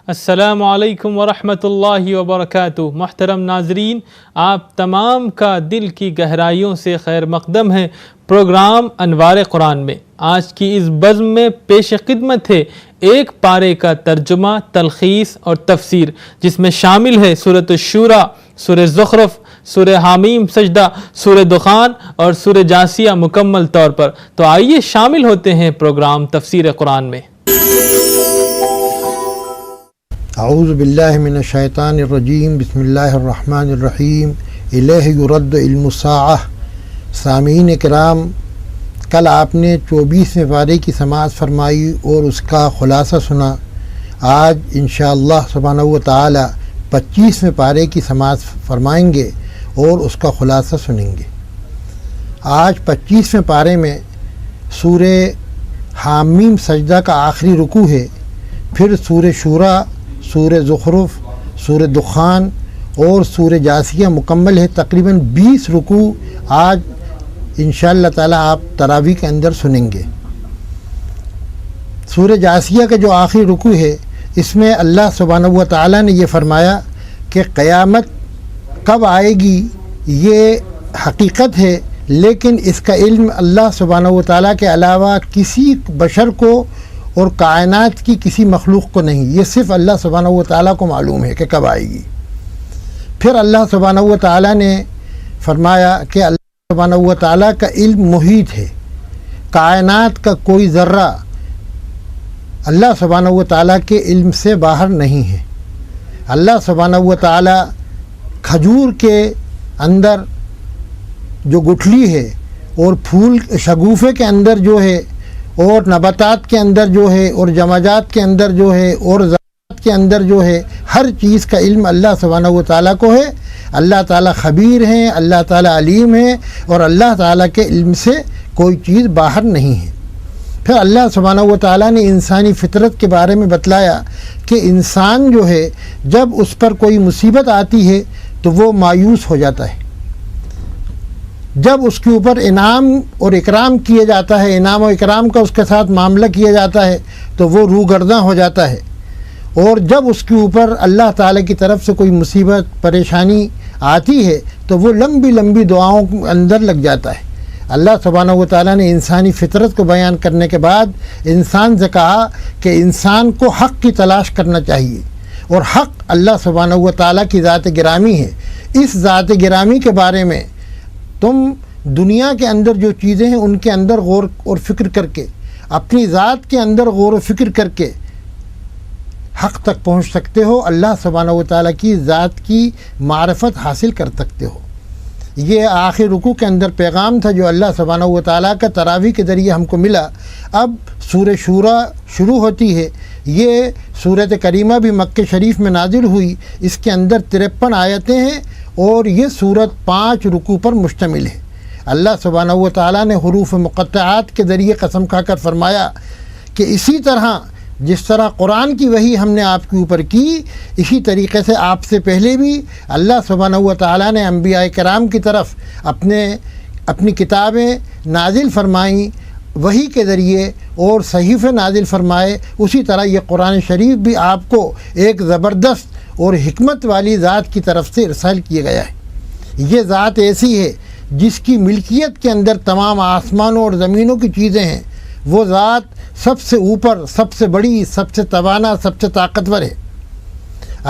السلام علیکم ورحمۃ اللہ وبرکاتہ۔ محترم ناظرین، آپ تمام کا دل کی گہرائیوں سے خیر مقدم ہے پروگرام انوار قرآن میں۔ آج کی اس بزم میں پیش خدمت ہے ایک پارے کا ترجمہ، تلخیص اور تفسیر، جس میں شامل ہے سورۃ الشورى، سورہ زخرف، سورہ حامیم سجدہ، سورہ دخان اور سورہ جاثیہ مکمل طور پر۔ تو آئیے شامل ہوتے ہیں پروگرام تفسیر قرآن میں۔ اعوذ باللہ من الشیطان الرجیم، بسم اللہ الرحمن الرحیم۔ الیہ یرد علم الساعہ۔ سامعین کرام، کل آپ نے 24ویں پارے کی سماعت فرمائی اور اس کا خلاصہ سنا۔ آج انشاءاللہ سبحانہ و تعالی 25ویں پارے کی سماعت فرمائیں گے اور اس کا خلاصہ سنیں گے۔ آج 25ویں پارے میں سورہ حامیم سجدہ کا آخری رکوع ہے، پھر سورہ شورى، سورہ زخرف، سورہ دخان اور سورہ جاثیہ مکمل ہے۔ تقریباً 20 رکوع آج انشاءاللہ تعالی آپ تراویح کے اندر سنیں گے۔ سورہ جاثیہ کا جو آخری رکوع ہے، اس میں اللہ سبحانہ و تعالی نے یہ فرمایا کہ قیامت کب آئے گی یہ حقیقت ہے، لیکن اس کا علم اللہ سبحانہ و تعالی کے علاوہ کسی بشر کو اور کائنات کی کسی مخلوق کو نہیں، یہ صرف اللہ سبحانہ و تعالیٰ کو معلوم ہے کہ کب آئے گی۔ پھر اللہ سبحانہ و تعالیٰ نے فرمایا کہ اللہ سبحانہ و تعالیٰ کا علم محیط ہے، کائنات کا کوئی ذرہ اللہ سبحانہ و تعالیٰ کے علم سے باہر نہیں ہے۔ اللہ سبحانہ و تعالیٰ کھجور کے اندر جو گٹھلی ہے اور پھول شگوفے کے اندر جو ہے اور نباتات کے اندر جو ہے اور جماجات کے اندر جو ہے اور ذرات کے اندر جو ہے، ہر چیز کا علم اللہ سبحانہ و تعالیٰ کو ہے۔ اللہ تعالیٰ خبیر ہیں، اللہ تعالیٰ علیم ہیں، اور اللہ تعالیٰ کے علم سے کوئی چیز باہر نہیں ہے۔ پھر اللہ سبحانہ و تعالیٰ نے انسانی فطرت کے بارے میں بتلایا کہ انسان جو ہے جب اس پر کوئی مصیبت آتی ہے تو وہ مایوس ہو جاتا ہے، جب اس کے اوپر انعام اور اکرام کیا جاتا ہے، انعام و اکرام کا اس کے ساتھ معاملہ کیا جاتا ہے تو وہ روگرداں ہو جاتا ہے، اور جب اس کے اوپر اللہ تعالیٰ کی طرف سے کوئی مصیبت پریشانی آتی ہے تو وہ لمبی لمبی دعاؤں کے اندر لگ جاتا ہے۔ اللہ سبحانہ و تعالیٰ نے انسانی فطرت کو بیان کرنے کے بعد انسان سے کہا کہ انسان کو حق کی تلاش کرنا چاہیے، اور حق اللہ سبحانہ و تعالیٰ کی ذات گرامی ہے۔ اس ذات گرامی کے بارے میں تم دنیا کے اندر جو چیزیں ہیں ان کے اندر غور اور فکر کر کے، اپنی ذات کے اندر غور و فکر کر کے حق تک پہنچ سکتے ہو، اللہ سبحانہ و تعالیٰ کی ذات کی معرفت حاصل کر سکتے ہو۔ یہ آخر رکوع کے اندر پیغام تھا جو اللہ سبحانہ و تعالیٰ کا تراویح کے ذریعے ہم کو ملا۔ اب سورہ شورى شروع ہوتی ہے۔ یہ سورۃ کریمہ بھی مکہ شریف میں نازل ہوئی، اس کے اندر 53 آیتیں ہیں اور یہ سورت 5 رکوع پر مشتمل ہے۔ اللہ سبحانہ و تعالیٰ نے حروف مقطعات کے ذریعے قسم کھا کر فرمایا کہ اسی طرح جس طرح قرآن کی وحی ہم نے آپ کے اوپر کی، اسی طریقے سے آپ سے پہلے بھی اللہ سبحانہ و تعالیٰ نے انبیاء کرام کی طرف اپنی کتابیں نازل فرمائیں وحی کے ذریعے اور صحیفے نازل فرمائے۔ اسی طرح یہ قرآن شریف بھی آپ کو ایک زبردست اور حکمت والی ذات کی طرف سے ارسال کیا گیا ہے۔ یہ ذات ایسی ہے جس کی ملکیت کے اندر تمام آسمانوں اور زمینوں کی چیزیں ہیں۔ وہ ذات سب سے اوپر، سب سے بڑی، سب سے توانا، سب سے طاقتور ہے۔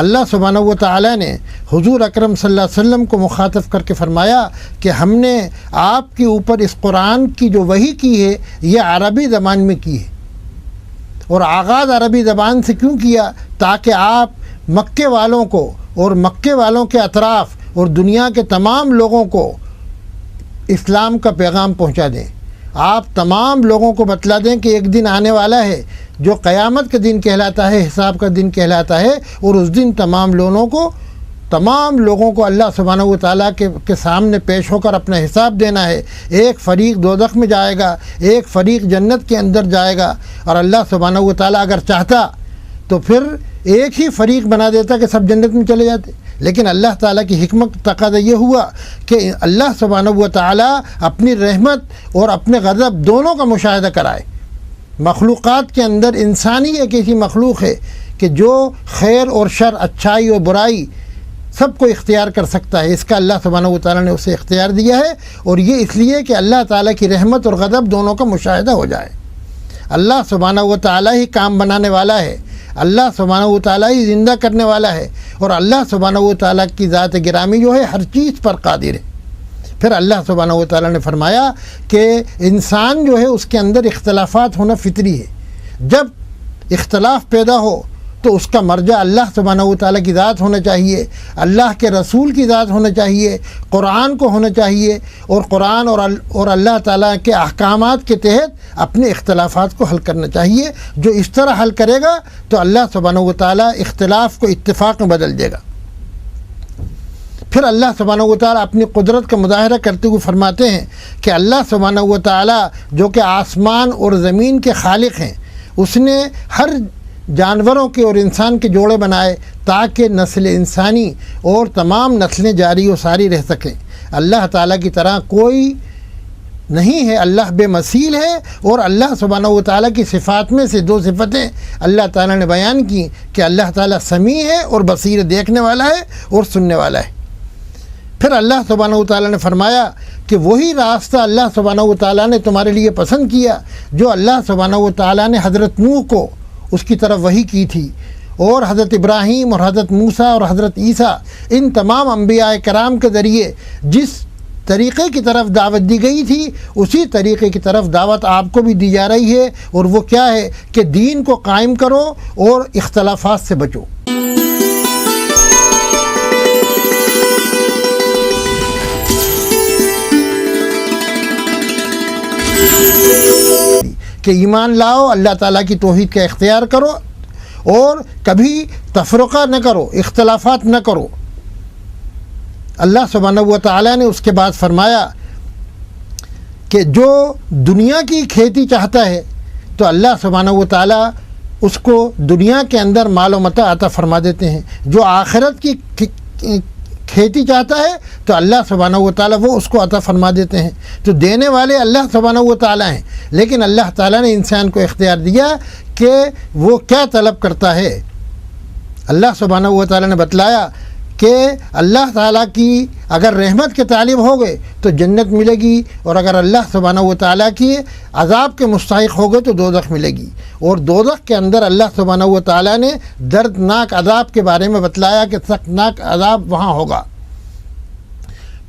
اللہ سبحانہ و تعالیٰ نے حضور اکرم صلی اللہ علیہ وسلم کو مخاطب کر کے فرمایا کہ ہم نے آپ کے اوپر اس قرآن کی جو وحی کی ہے یہ عربی زبان میں کی ہے، اور آغاز عربی زبان سے کیوں کیا؟ تاکہ آپ مکے والوں کو اور مکے والوں کے اطراف اور دنیا کے تمام لوگوں کو اسلام کا پیغام پہنچا دیں۔ آپ تمام لوگوں کو بتلا دیں کہ ایک دن آنے والا ہے جو قیامت کا دن کہلاتا ہے، حساب کا دن کہلاتا ہے، اور اس دن تمام لوگوں کو اللہ سبحانہ و تعالیٰ کے سامنے پیش ہو کر اپنا حساب دینا ہے۔ ایک فریق دوزخ میں جائے گا، ایک فریق جنت کے اندر جائے گا، اور اللہ سبحانہ و تعالیٰ اگر چاہتا تو پھر ایک ہی فریق بنا دیتا کہ سب جنت میں چلے جاتے، لیکن اللہ تعالیٰ کی حکمت تقاضا یہ ہوا کہ اللہ سبحانہ و تعالیٰ اپنی رحمت اور اپنے غضب دونوں کا مشاہدہ کرائے۔ مخلوقات کے اندر انسانی ایک ایسی مخلوق ہے کہ جو خیر اور شر، اچھائی اور برائی سب کو اختیار کر سکتا ہے، اس کا اللہ سبحانہ و تعالیٰ نے اسے اختیار دیا ہے، اور یہ اس لیے کہ اللہ تعالیٰ کی رحمت اور غضب دونوں کا مشاہدہ ہو جائے۔ اللہ سبحانہ و تعالیٰ ہی کام بنانے والا ہے، اللہ سبحانہ و تعالیٰ ہی زندہ کرنے والا ہے، اور اللہ سبحانہ و تعالیٰ کی ذات گرامی جو ہے ہر چیز پر قادر ہے۔ پھر اللہ سبحانہ و تعالیٰ نے فرمایا کہ انسان جو ہے اس کے اندر اختلافات ہونا فطری ہے، جب اختلاف پیدا ہو تو اس کا مرجع اللہ سبحانہ و تعالیٰ کی ذات ہونا چاہیے، اللہ کے رسول کی ذات ہونا چاہیے، قرآن کو ہونا چاہیے، اور قرآن اور اللہ تعالیٰ کے احکامات کے تحت اپنے اختلافات کو حل کرنا چاہیے۔ جو اس طرح حل کرے گا تو اللہ سبحانہ و تعالیٰ اختلاف کو اتفاق میں بدل دے گا۔ پھر اللہ سبحانہ و تعالیٰ اپنی قدرت کا مظاہرہ کرتے ہوئے فرماتے ہیں کہ اللہ سبحانہ و تعالیٰ جو کہ آسمان اور زمین کے خالق ہیں، اس نے ہر جانوروں کے اور انسان کے جوڑے بنائے تاکہ نسل انسانی اور تمام نسلیں جاری و ساری رہ سکیں۔ اللہ تعالیٰ کی طرح کوئی نہیں ہے، اللہ بے مثیل ہے، اور اللہ سبحانہ و تعالیٰ کی صفات میں سے 2 صفتیں اللہ تعالیٰ نے بیان کی کہ اللہ تعالیٰ سمیع ہے اور بصیر، دیکھنے والا ہے اور سننے والا ہے۔ پھر اللہ سبحانہ و تعالیٰ نے فرمایا کہ وہی راستہ اللہ سبحانہ و تعالیٰ نے تمہارے لیے پسند کیا جو اللہ سبحانہ و تعالیٰ نے حضرت نوح کو اس کی طرف وحی کی تھی، اور حضرت ابراہیم اور حضرت موسیٰ اور حضرت عیسیٰ، ان تمام انبیاء کرام کے ذریعے جس طریقے کی طرف دعوت دی گئی تھی اسی طریقے کی طرف دعوت آپ کو بھی دی جا رہی ہے، اور وہ کیا ہے کہ دین کو قائم کرو اور اختلافات سے بچو۔ کہ ایمان لاؤ، اللہ تعالیٰ کی توحید کا اختیار کرو، اور کبھی تفرقہ نہ کرو، اختلافات نہ کرو۔ اللہ سبحانہ و تعالیٰ نے اس کے بعد فرمایا کہ جو دنیا کی کھیتی چاہتا ہے تو اللہ سبحانہ و تعالیٰ اس کو دنیا کے اندر مال و متاع عطا فرما دیتے ہیں، جو آخرت کی کھیتی چاہتا ہے تو اللہ سبحانہ و تعالیٰ وہ اس کو عطا فرما دیتے ہیں۔ تو دینے والے اللہ سبحانہ و تعالیٰ ہیں، لیکن اللہ تعالیٰ نے انسان کو اختیار دیا کہ وہ کیا طلب کرتا ہے۔ اللہ سبحانہ و تعالیٰ نے بتلایا کہ اللہ تعالیٰ کی اگر رحمت کے طالب ہو گئے تو جنت ملے گی، اور اگر اللہ سبحانہ و تعالیٰ کی عذاب کے مستحق ہو گئے تو دوزخ ملے گی، اور دوزخ کے اندر اللہ سبحانہ و تعالیٰ نے دردناک عذاب کے بارے میں بتلایا کہ سختناک عذاب وہاں ہوگا۔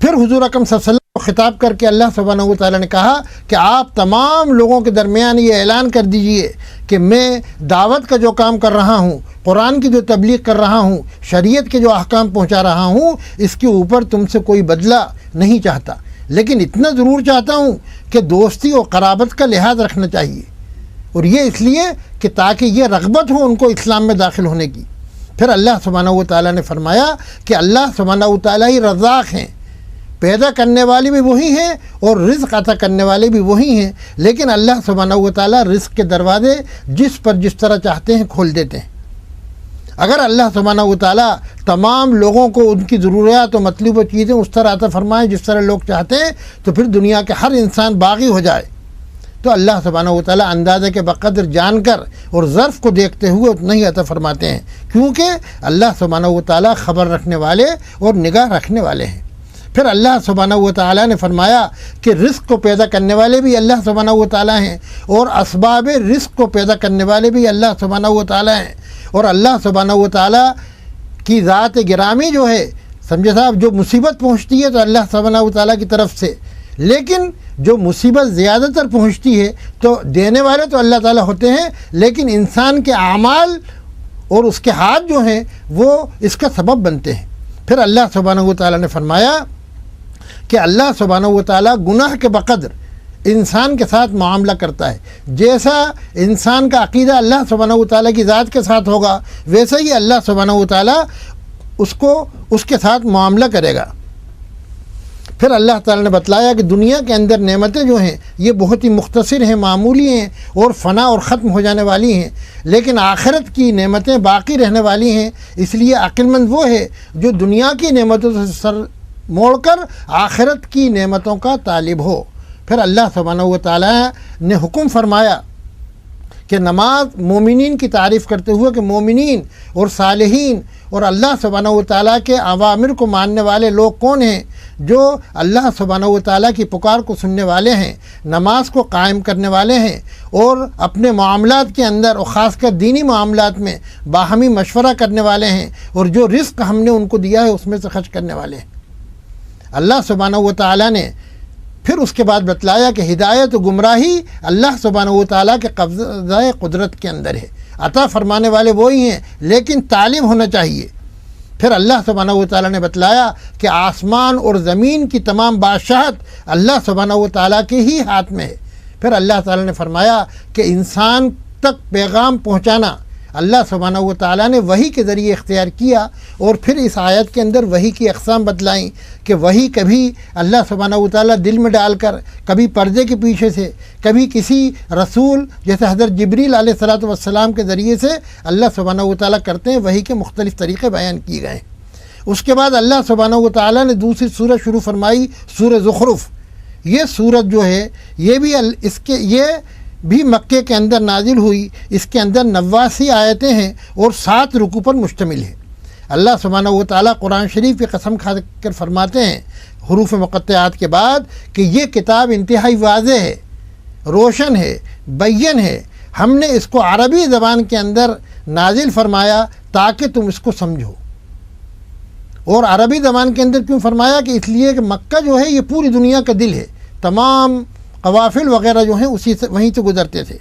پھر حضور اکرم صلی اللہ علیہ وسلم کو خطاب کر کے اللہ سبحانہ و تعالیٰ نے کہا کہ آپ تمام لوگوں کے درمیان یہ اعلان کر دیجئے کہ میں دعوت کا جو کام کر رہا ہوں، قرآن کی جو تبلیغ کر رہا ہوں، شریعت کے جو احکام پہنچا رہا ہوں، اس کے اوپر تم سے کوئی بدلہ نہیں چاہتا، لیکن اتنا ضرور چاہتا ہوں کہ دوستی اور قرابت کا لحاظ رکھنا چاہیے، اور یہ اس لیے کہ تاکہ یہ رغبت ہو ان کو اسلام میں داخل ہونے کی۔ پھر اللہ سبحانہ و تعالیٰ نے فرمایا کہ اللہ سبحانہ و تعالیٰ ہی رزاق ہیں، پیدا کرنے والے بھی وہی ہیں اور رزق عطا کرنے والے بھی وہی ہیں، لیکن اللہ سبحانہ و تعالیٰ رزق کے دروازے جس پر جس طرح چاہتے ہیں کھول دیتے ہیں۔ اگر اللہ سبحانہ و تعالیٰ تمام لوگوں کو ان کی ضروریات و مطلوب و چیزیں اس طرح عطا فرمائیں جس طرح لوگ چاہتے ہیں تو پھر دنیا کے ہر انسان باغی ہو جائے، تو اللہ سبحانہ و تعالیٰ اندازہ کے بقدر جان کر اور ظرف کو دیکھتے ہوئے اتنا ہی عطا فرماتے ہیں، کیونکہ اللہ سبحانہ و تعالیٰ خبر رکھنے والے اور نگاہ رکھنے والے ہیں۔ پھر اللہ سبحانہ و تعالیٰ نے فرمایا کہ رزق کو پیدا کرنے والے بھی اللہ سبحانہ و تعالیٰ ہیں، اور اسباب رزق کو پیدا کرنے والے بھی اللہ سبحانہ و تعالیٰ ہیں، اور اللہ سبحانہ و تعالیٰ کی ذات گرامی جو ہے، سمجھے صاحب، جو مصیبت پہنچتی ہے تو اللہ سبحانہ و تعالیٰ کی طرف سے، لیکن جو مصیبت زیادہ تر پہنچتی ہے تو دینے والے تو اللہ تعالیٰ ہوتے ہیں، لیکن انسان کے اعمال اور اس کے ہاتھ جو ہیں وہ اس کا سبب بنتے ہیں۔ پھر اللہ سبحانہ و تعالیٰ نے فرمایا کہ اللہ سبحانہ و تعالیٰ گناہ کے بقدر انسان کے ساتھ معاملہ کرتا ہے، جیسا انسان کا عقیدہ اللہ سبحانہ و تعالیٰ کی ذات کے ساتھ ہوگا ویسا ہی اللہ سبحانہ و تعالیٰ اس کے ساتھ معاملہ کرے گا۔ پھر اللہ تعالیٰ نے بتلایا کہ دنیا کے اندر نعمتیں جو ہیں یہ بہت ہی مختصر ہیں، معمولی ہیں اور فنا اور ختم ہو جانے والی ہیں، لیکن آخرت کی نعمتیں باقی رہنے والی ہیں، اس لیے عقل مند وہ ہے جو دنیا کی نعمتوں سے سر موڑ کر آخرت کی نعمتوں کا طالب ہو۔ پھر اللہ سبحانہ و تعالیٰ نے حکم فرمایا کہ نماز مومنین کی تعریف کرتے ہوئے کہ مومنین اور صالحین اور اللہ سبحانہ و تعالیٰ کے اوامر کو ماننے والے لوگ کون ہیں؟ جو اللہ سبحانہ و تعالیٰ کی پکار کو سننے والے ہیں، نماز کو قائم کرنے والے ہیں، اور اپنے معاملات کے اندر اور خاص کر دینی معاملات میں باہمی مشورہ کرنے والے ہیں، اور جو رزق ہم نے ان کو دیا ہے اس میں سے خرچ کرنے والے ہیں۔ اللہ سبحانہ و تعالیٰ نے پھر اس کے بعد بتلایا کہ ہدایت و گمراہی اللہ سبحانہ و تعالیٰ کے قبضہ قدرت کے اندر ہے، عطا فرمانے والے وہی ہیں لیکن طالب ہونا چاہیے۔ پھر اللہ سبحانہ و تعالیٰ نے بتلایا کہ آسمان اور زمین کی تمام بادشاہت اللہ سبحانہ و تعالیٰ کے ہی ہاتھ میں ہے۔ پھر اللہ تعالیٰ نے فرمایا کہ انسان تک پیغام پہنچانا اللہ سبحانہ و تعالیٰ نے وحی کے ذریعے اختیار کیا، اور پھر اس آیت کے اندر وحی کی اقسام بتلائیں کہ وحی کبھی اللہ سبحانہ و تعالیٰ دل میں ڈال کر، کبھی پردے کے پیچھے سے، کبھی کسی رسول جیسے حضرت جبریل علیہ الصلاۃ والسلام کے ذریعے سے اللہ سبحانہ و تعالیٰ کرتے ہیں۔ وحی کے مختلف طریقے بیان کیے گئے ہیں۔ اس کے بعد اللہ سبحانہ و تعالیٰ نے دوسری سورت شروع فرمائی، سورہ زخرف۔ یہ سورت جو ہے یہ بھی مکے کے اندر نازل ہوئی۔ اس کے اندر 89 آیتیں ہیں اور 7 رکوع پر مشتمل ہے۔ اللہ سبحانہ و تعالیٰ قرآن شریف کی قسم کھا کر فرماتے ہیں حروف مقطعات کے بعد کہ یہ کتاب انتہائی واضح ہے، روشن ہے، بین ہے۔ ہم نے اس کو عربی زبان کے اندر نازل فرمایا تاکہ تم اس کو سمجھو۔ اور عربی زبان کے اندر کیوں فرمایا؟ کہ اس لیے کہ مکہ جو ہے یہ پوری دنیا کا دل ہے، تمام قوافل وغیرہ جو ہیں وہیں سے گزرتے تھے،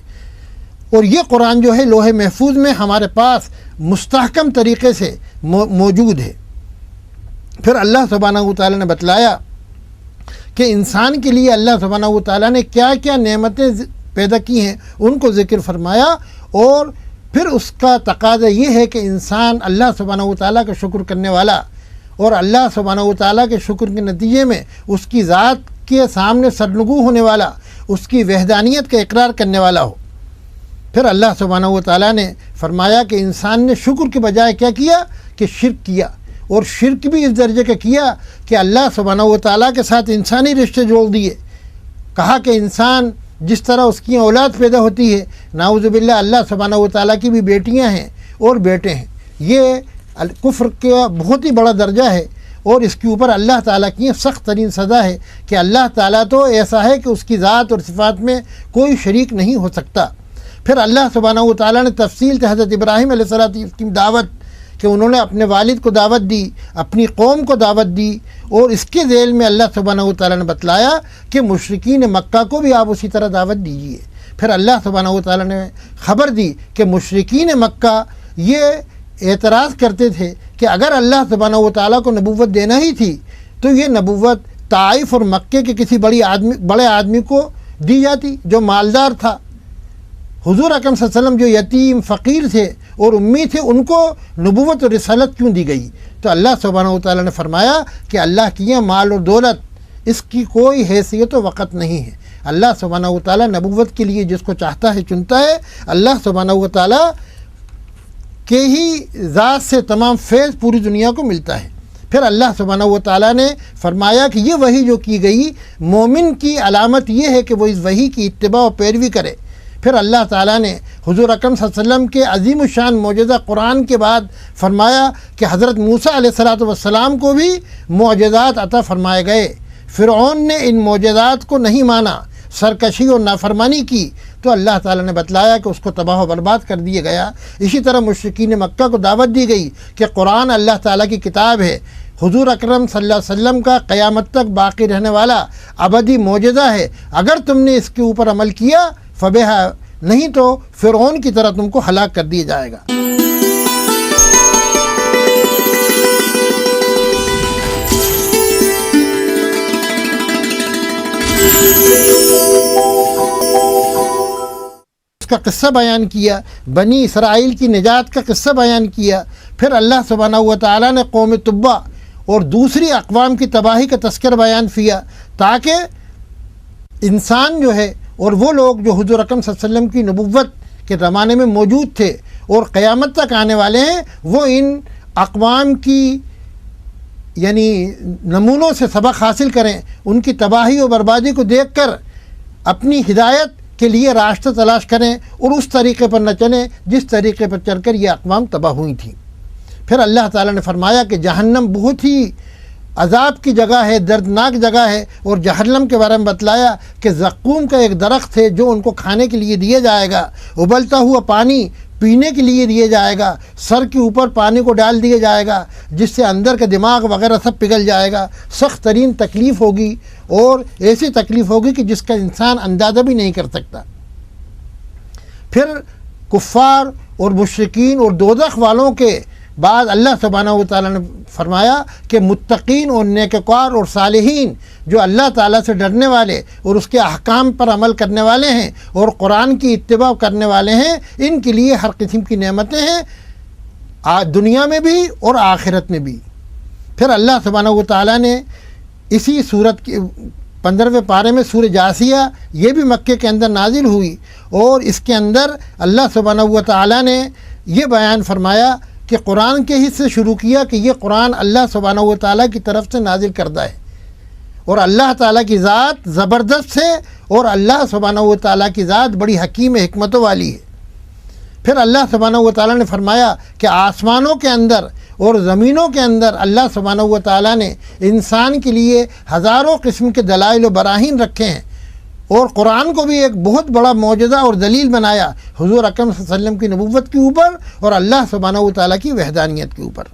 اور یہ قرآن جو ہے لوح محفوظ میں ہمارے پاس مستحکم طریقے سے موجود ہے۔ پھر اللہ سبحانہ و تعالیٰ نے بتلایا کہ انسان کے لیے اللہ سبحانہ و تعالیٰ نے کیا کیا نعمتیں پیدا کی ہیں، ان کو ذکر فرمایا، اور پھر اس کا تقاضا یہ ہے کہ انسان اللہ سبحانہ و تعالیٰ کا شکر کرنے والا، اور اللہ سبحانہ و تعالیٰ کے شکر کے نتیجے میں اس کی ذات کے سامنے سرنگو ہونے والا، اس کی وحدانیت کا اقرار کرنے والا ہو۔ پھر اللہ سبحانہ و تعالیٰ نے فرمایا کہ انسان نے شکر کے بجائے کیا کیا؟ کہ شرک کیا، اور شرک بھی اس درجے کا کیا کہ اللہ سبحانہ و تعالیٰ کے ساتھ انسانی رشتے جوڑ دیے۔ کہا کہ انسان جس طرح اس کی اولاد پیدا ہوتی ہے، نعوذ باللہ اللہ سبحانہ و تعالیٰ کی بھی بیٹیاں ہیں اور بیٹے ہیں۔ یہ کفر کا بہت ہی بڑا درجہ ہے، اور اس کے اوپر اللہ تعالیٰ کی سخت ترین سزا ہے کہ اللہ تعالیٰ تو ایسا ہے کہ اس کی ذات اور صفات میں کوئی شریک نہیں ہو سکتا۔ پھر اللہ سبحانہ و تعالیٰ نے تفصیل سے حضرت ابراہیم علیہ السلام کی دعوت کہ انہوں نے اپنے والد کو دعوت دی، اپنی قوم کو دعوت دی، اور اس کے ذیل میں اللہ سبحانہ و تعالیٰ نے بتلایا کہ مشرکین مکہ کو بھی آپ اسی طرح دعوت دیجیے۔ پھر اللہ سبحانہ و تعالیٰ نے خبر دی کہ مشرکین مکہ یہ اعتراض کرتے تھے کہ اگر اللہ سبحانہ و تعالیٰ کو نبوت دینا ہی تھی تو یہ نبوت طائف اور مکے کے کسی بڑے آدمی کو دی جاتی جو مالدار تھا۔ حضور اکرم صلی اللہ علیہ وسلم جو یتیم فقیر تھے اور امی تھے، ان کو نبوت اور رسالت کیوں دی گئی؟ تو اللہ سبحانہ و تعالیٰ نے فرمایا کہ اللہ کی یہ مال اور دولت اس کی کوئی حیثیت و وقت نہیں ہے۔ اللہ سبحانہ و تعالیٰ نبوت کے لیے جس کو چاہتا ہے چنتا ہے۔ اللہ سبحانہ و تعالیٰ کے ہی ذات سے تمام فیض پوری دنیا کو ملتا ہے۔ پھر اللہ سبحانہ و تعالیٰ نے فرمایا کہ یہ وحی جو کی گئی، مومن کی علامت یہ ہے کہ وہ اس وحی کی اتباع و پیروی کرے۔ پھر اللہ تعالیٰ نے حضور اکرم صلی اللہ علیہ وسلم کے عظیم الشان معجزہ قرآن کے بعد فرمایا کہ حضرت موسیٰ علیہ الصلاۃ والسلام کو بھی معجزات عطا فرمائے گئے۔ فرعون نے ان معجزات کو نہیں مانا، سرکشی اور نافرمانی کی، تو اللہ تعالیٰ نے بتلایا کہ اس کو تباہ و برباد کر دیا گیا۔ اسی طرح مشرکین مکہ کو دعوت دی گئی کہ قرآن اللہ تعالیٰ کی کتاب ہے، حضور اکرم صلی اللہ علیہ وسلم کا قیامت تک باقی رہنے والا ابدی معجزہ ہے، اگر تم نے اس کے اوپر عمل کیا فبہا، نہیں تو فرعون کی طرح تم کو ہلاک کر دیا جائے گا۔ اس کا قصہ بیان کیا، بنی اسرائیل کی نجات کا قصہ بیان کیا۔ پھر اللہ سبحانہ و تعالیٰ نے قوم تبع اور دوسری اقوام کی تباہی کا تذکر بیان کیا، تاکہ انسان جو ہے اور وہ لوگ جو حضور اکرم صلی اللہ علیہ وسلم کی نبوت کے زمانے میں موجود تھے اور قیامت تک آنے والے ہیں، وہ ان اقوام کی یعنی نمونوں سے سبق حاصل کریں، ان کی تباہی و بربادی کو دیکھ کر اپنی ہدایت کے لیے راستہ تلاش کریں اور اس طریقے پر نہ چلیں جس طریقے پر چل کر یہ اقوام تباہ ہوئی تھیں۔ پھر اللہ تعالیٰ نے فرمایا کہ جہنم بہت ہی عذاب کی جگہ ہے، دردناک جگہ ہے، اور جہنم کے بارے میں بتلایا کہ زقوم کا ایک درخت ہے جو ان کو کھانے کے لیے دیا جائے گا، ابلتا ہوا پانی پینے کے لیے دیا جائے گا، سر کے اوپر پانی کو ڈال دیا جائے گا جس سے اندر کا دماغ وغیرہ سب پگھل جائے گا، سخت ترین تکلیف ہوگی، اور ایسی تکلیف ہوگی کہ جس کا انسان اندازہ بھی نہیں کر سکتا۔ پھر کفار اور مشرکین اور دوزخ والوں کے بعد اللہ سبحانہ و تعالیٰ نے فرمایا کہ متقین اور نیکوکار اور صالحین جو اللہ تعالیٰ سے ڈرنے والے اور اس کے احکام پر عمل کرنے والے ہیں اور قرآن کی اتباع کرنے والے ہیں، ان کے لیے ہر قسم کی نعمتیں ہیں دنیا میں بھی اور آخرت میں بھی۔ پھر اللہ سبحانہ و تعالیٰ نے اسی صورت کی 15ویں پارے میں سورہ جاسیہ، یہ بھی مکے کے اندر نازل ہوئی، اور اس کے اندر اللہ سبحانہ و تعالیٰ نے یہ بیان فرمایا کہ قرآن کے حصے شروع کیا کہ یہ قرآن اللہ سبحانہ و تعالیٰ کی طرف سے نازل کردہ ہے، اور اللہ تعالیٰ کی ذات زبردست ہے، اور اللہ سبحانہ و تعالیٰ کی ذات بڑی حکیم حکمتوں والی ہے۔ پھر اللہ سبحانہ و تعالیٰ نے فرمایا کہ آسمانوں کے اندر اور زمینوں کے اندر اللہ سبحانہ و تعالیٰ نے انسان کے لیے ہزاروں قسم کے دلائل و براہین رکھے ہیں، اور قرآن کو بھی ایک بہت بڑا معجزہ اور دلیل بنایا حضور اکرم صلی اللہ علیہ وسلم کی نبوت کے اوپر اور اللہ سبحانہ و تعالیٰ کی وحدانیت کے اوپر۔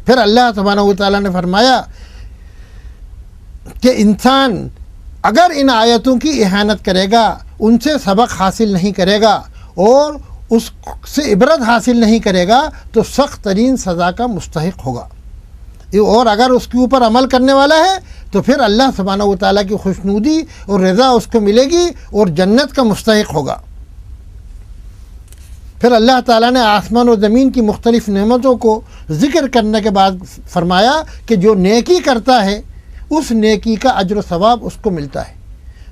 پھر اللہ سبحانہ و تعالیٰ نے فرمایا کہ انسان اگر ان آیتوں کی احانت کرے گا، ان سے سبق حاصل نہیں کرے گا اور اس سے عبرت حاصل نہیں کرے گا تو سخت ترین سزا کا مستحق ہوگا، اور اگر اس کے اوپر عمل کرنے والا ہے تو پھر اللہ سبحانہ و تعالیٰ کی خوشنودی اور رضا اس کو ملے گی اور جنت کا مستحق ہوگا۔ پھر اللہ تعالیٰ نے آسمان و زمین کی مختلف نعمتوں کو ذکر کرنے کے بعد فرمایا کہ جو نیکی کرتا ہے اس نیکی کا اجر و ثواب اس کو ملتا ہے،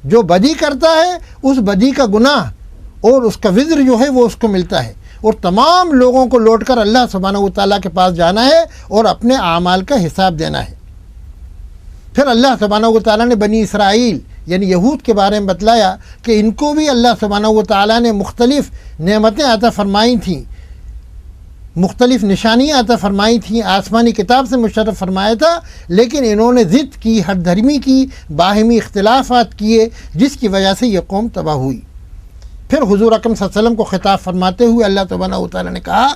جو بدی کرتا ہے اس بدی کا گناہ اور اس کا وزر جو ہے وہ اس کو ملتا ہے، اور تمام لوگوں کو لوٹ کر اللہ سبحانہ و تعالیٰ کے پاس جانا ہے اور اپنے اعمال کا حساب دینا ہے۔ پھر اللہ سبحانہ و تعالیٰ نے بنی اسرائیل یعنی یہود کے بارے میں بتلایا کہ ان کو بھی اللہ سبحانہ و تعالیٰ نے مختلف نعمتیں عطا فرمائی تھیں، مختلف نشانیاں عطا فرمائی تھیں، آسمانی کتاب سے مشرف فرمایا تھا، لیکن انہوں نے ضد کی، ہٹ دھرمی کی، باہمی اختلافات کیے، جس کی وجہ سے یہ قوم تباہ ہوئی۔ پھر حضور اکرم صلی اللہ علیہ وسلم کو خطاب فرماتے ہوئے اللہ سبحانہ و تعالیٰ نے کہا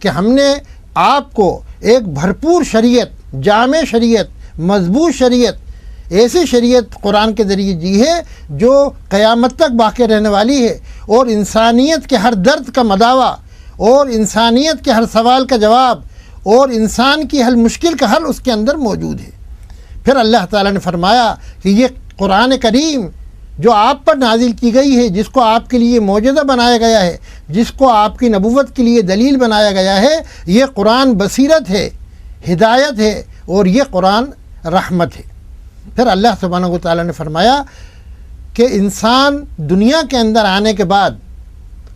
کہ ہم نے آپ کو ایک بھرپور شریعت، جامع شریعت، مضبوط شریعت، ایسی شریعت قرآن کے ذریعے دی ہے جو قیامت تک باقی رہنے والی ہے، اور انسانیت کے ہر درد کا مداوا اور انسانیت کے ہر سوال کا جواب اور انسان کی ہر مشکل کا حل اس کے اندر موجود ہے۔ پھر اللہ تعالیٰ نے فرمایا کہ یہ قرآن کریم جو آپ پر نازل کی گئی ہے، جس کو آپ کے لیے معجزہ بنایا گیا ہے، جس کو آپ کی نبوت کے لیے دلیل بنایا گیا ہے، یہ قرآن بصیرت ہے، ہدایت ہے، اور یہ قرآن رحمت ہے۔ پھر اللہ سبحانہ و تعالیٰ نے فرمایا کہ انسان دنیا کے اندر آنے کے بعد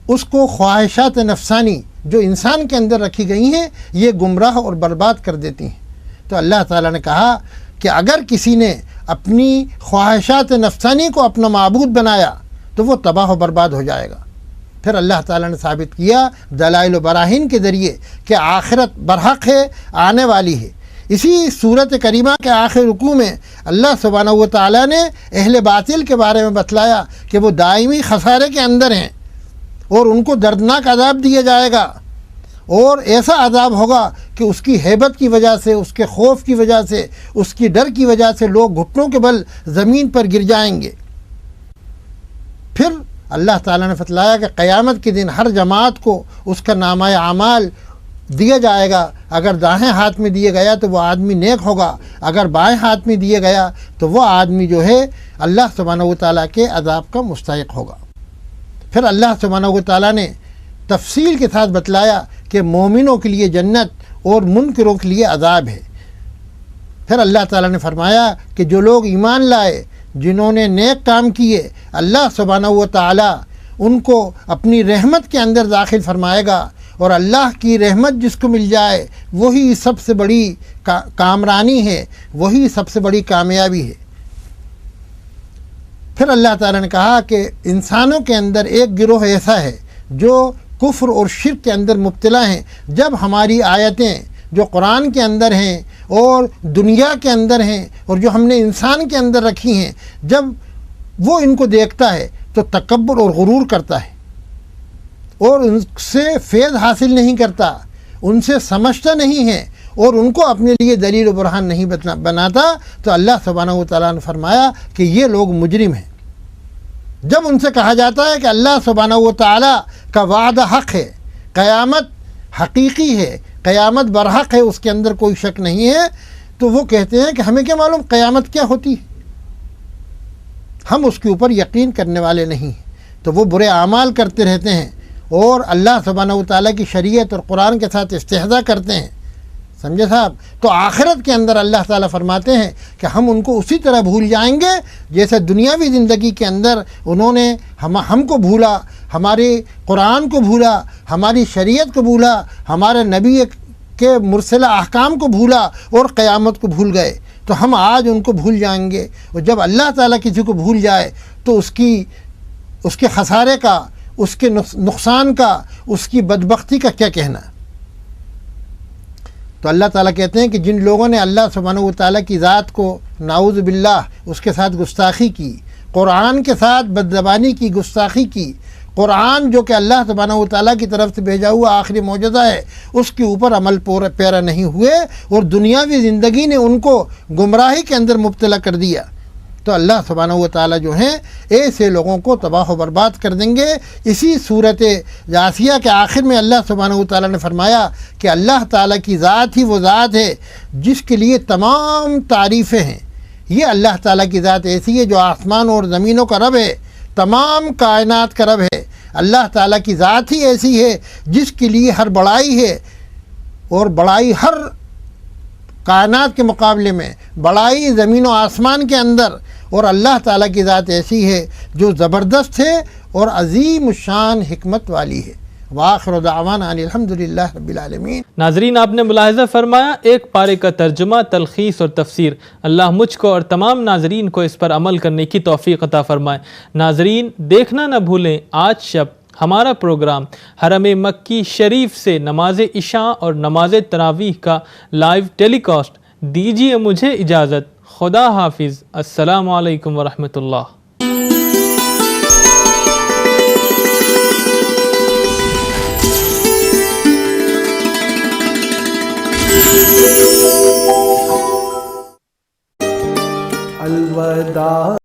اس کو خواہشات نفسانی جو انسان کے اندر رکھی گئی ہیں یہ گمراہ اور برباد کر دیتی ہیں۔ تو اللہ تعالیٰ نے کہا کہ اگر کسی نے اپنی خواہشات نفسانی کو اپنا معبود بنایا تو وہ تباہ و برباد ہو جائے گا۔ پھر اللہ تعالیٰ نے ثابت کیا دلائل و براہین کے ذریعے کہ آخرت برحق ہے، آنے والی ہے۔ اسی صورت کریمہ کے آخر رکوع میں اللہ سبحانہ و تعالیٰ نے اہل باطل کے بارے میں بتلایا کہ وہ دائمی خسارے کے اندر ہیں اور ان کو دردناک عذاب دیا جائے گا، اور ایسا عذاب ہوگا کہ اس کی ہیبت کی وجہ سے، اس کے خوف کی وجہ سے، اس کی ڈر کی وجہ سے لوگ گھٹنوں کے بل زمین پر گر جائیں گے۔ پھر اللہ تعالیٰ نے بتلایا کہ قیامت کے دن ہر جماعت کو اس کا نامہ اعمال دیا جائے گا، اگر دائیں ہاتھ میں دیا گیا تو وہ آدمی نیک ہوگا، اگر بائیں ہاتھ میں دیا گیا تو وہ آدمی جو ہے اللہ سبحانہ و تعالیٰ کے عذاب کا مستحق ہوگا۔ پھر اللہ سبحانہ و تعالیٰ نے تفصیل کے ساتھ بتلایا کہ مومنوں کے لیے جنت اور منکروں کے لیے عذاب ہے۔ پھر اللہ تعالیٰ نے فرمایا کہ جو لوگ ایمان لائے، جنہوں نے نیک کام کیے، اللہ سبحانہ و تعالیٰ ان کو اپنی رحمت کے اندر داخل فرمائے گا، اور اللہ کی رحمت جس کو مل جائے وہی سب سے بڑی کامرانی ہے، وہی سب سے بڑی کامیابی ہے۔ پھر اللہ تعالیٰ نے کہا کہ انسانوں کے اندر ایک گروہ ایسا ہے جو کفر اور شرک کے اندر مبتلا ہیں. جب ہماری آیتیں جو قرآن کے اندر ہیں اور دنیا کے اندر ہیں اور جو ہم نے انسان کے اندر رکھی ہیں، جب وہ ان کو دیکھتا ہے تو تکبر اور غرور کرتا ہے اور ان سے فیض حاصل نہیں کرتا، ان سے سمجھتا نہیں ہے اور ان کو اپنے لیے دلیل و برہان نہیں بناتا، تو اللہ سبحانہ و تعالیٰ نے فرمایا کہ یہ لوگ مجرم ہیں. جب ان سے کہا جاتا ہے کہ اللہ سبحانہ و تعالیٰ کا وعدہ حق ہے، قیامت حقیقی ہے، قیامت برحق ہے، اس کے اندر کوئی شک نہیں ہے، تو وہ کہتے ہیں کہ ہمیں کیا معلوم قیامت کیا ہوتی ہے، ہم اس کے اوپر یقین کرنے والے نہیں ہیں. تو وہ برے اعمال کرتے رہتے ہیں اور اللہ سبحانہ و تعالیٰ کی شریعت اور قرآن کے ساتھ استہزاء کرتے ہیں. سمجھے صاحب؟ تو آخرت کے اندر اللہ تعالیٰ فرماتے ہیں کہ ہم ان کو اسی طرح بھول جائیں گے جیسے دنیاوی زندگی کے اندر انہوں نے ہم کو بھولا، ہمارے قرآن کو بھولا، ہماری شریعت کو بھولا، ہمارے نبی کے مرسلہ احکام کو بھولا اور قیامت کو بھول گئے. تو ہم آج ان کو بھول جائیں گے. اور جب اللہ تعالیٰ کسی کو بھول جائے تو اس کے خسارے کا، اس کے نقصان کا، اس کی بدبختی کا کیا کہنا. تو اللہ تعالیٰ کہتے ہیں کہ جن لوگوں نے اللہ سبحانہ و تعالیٰ کی ذات کو نعوذ باللہ اس کے ساتھ گستاخی کی، قرآن کے ساتھ بدزبانی کی، گستاخی کی، قرآن جو کہ اللہ سبحانہ و تعالیٰ کی طرف سے بھیجا ہوا آخری معجزہ ہے اس کے اوپر عمل پیرا نہیں ہوئے اور دنیاوی زندگی نے ان کو گمراہی کے اندر مبتلا کر دیا، تو اللہ سبحانہ و تعالیٰ جو ہیں ایسے لوگوں کو تباہ و برباد کر دیں گے. اسی صورت جاثیہ کے آخر میں اللہ سبحانہ و تعالیٰ نے فرمایا کہ اللہ تعالیٰ کی ذات ہی وہ ذات ہے جس کے لیے تمام تعریفیں ہیں. یہ اللہ تعالیٰ کی ذات ایسی ہے جو آسمان اور زمینوں کا رب ہے، تمام کائنات کا رب ہے. اللہ تعالیٰ کی ذات ہی ایسی ہے جس کے لیے ہر بڑائی ہے، اور بڑائی ہر کائنات کے مقابلے میں، بڑائی زمین و آسمان کے اندر. اور اللہ تعالیٰ کی ذات ایسی ہے جو زبردست ہے اور عظیم الشان حکمت والی ہے. وآخر دعوانا ان الحمدللہ رب العالمین. ناظرین، آپ نے ملاحظہ فرمایا ایک پارے کا ترجمہ، تلخیص اور تفسیر. اللہ مجھ کو اور تمام ناظرین کو اس پر عمل کرنے کی توفیق عطا فرمائے. ناظرین، دیکھنا نہ بھولیں آج شب ہمارا پروگرام حرم مکی شریف سے نماز عشاء اور نماز تراویح کا لائیو ٹیلی کاسٹ. دیجیے مجھے اجازت. خدا حافظ. السلام علیکم ورحمۃ اللہ.